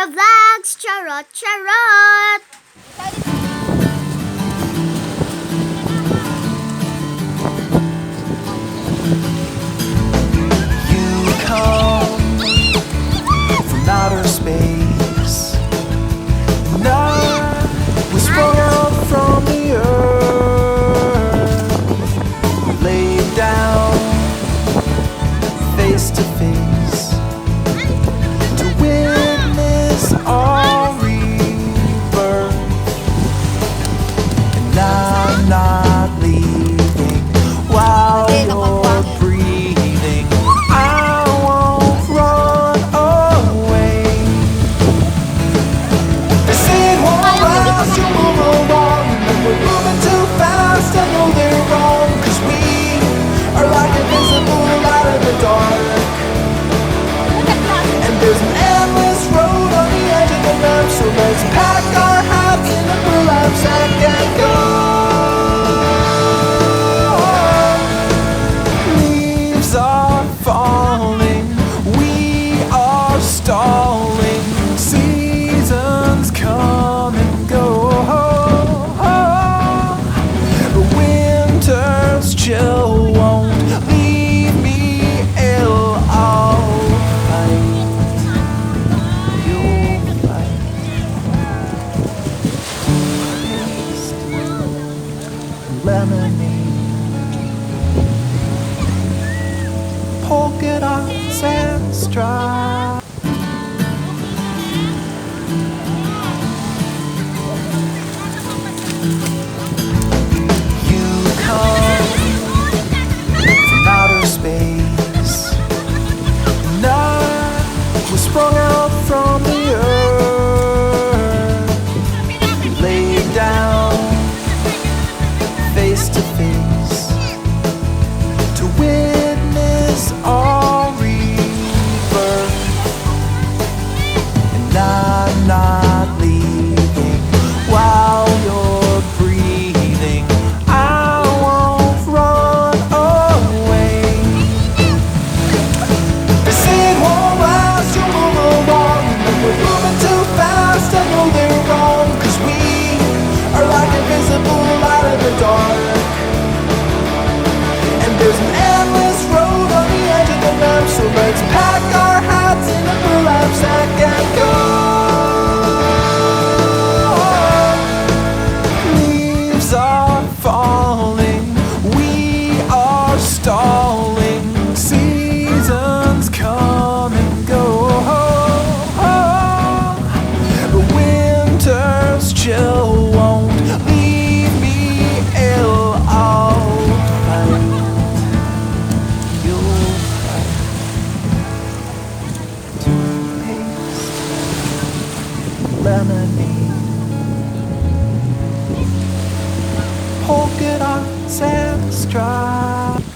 Vlogs! Charot, charot! You come from outer space, and I was sprung out from the earth, laid down face to face to witness our rebirth. And I'm not leaving while you're breathing. I won't run away. They say it won't last, you move along, but we're moving too fast. I know they're wrong, 'cause we are like invisible light in the dark. And there's an endless road on the edge of the map, so let's pack our hats in a burlap sack and go. Leaves are falling, we are stalling. Seasons come and go. Winter's chill won't leave me ill. I'll fight, you'll fight. Taste lemonade, polka dots and stripes. You come from outer space, and I was sprung out from the earth, laid down face to face to witness our rebirth. And I'm not leaving while you're breathing. I won't run away. They say it won't last, you move along, but we're moving too fast. I know they're wrong, 'cause we are like invisible light in the dark. And there's an endless road on the edge of the map, so let's pack our hats in a burlap sack and go. Leaves are falling, we are stalling. Seasons come and go, but winter's chill won't leave me ill. I'll fight, you'll fight. Toothpaste, lemonade, polka dots and stripes.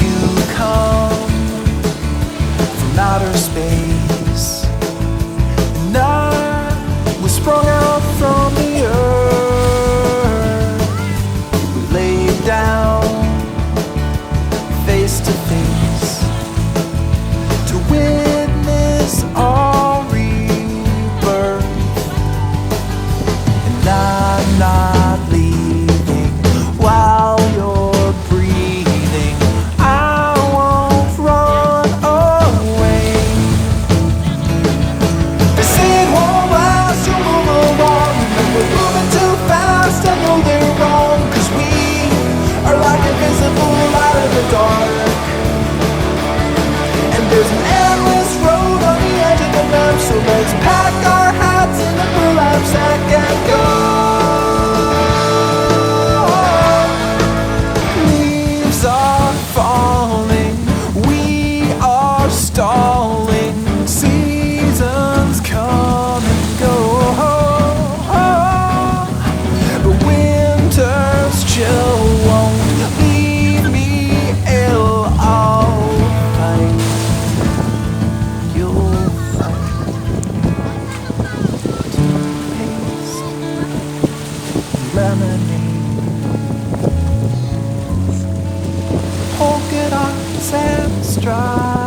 You come from outer space, and I was sprung out from the earth, laid down face to face to witness our rebirth. And I'm not leaving while you're breathing. I won't run away. They say it won't last, you move along, but we're moving too fast. I know they're wrong, 'cause we are like invisible light in the dark. stride.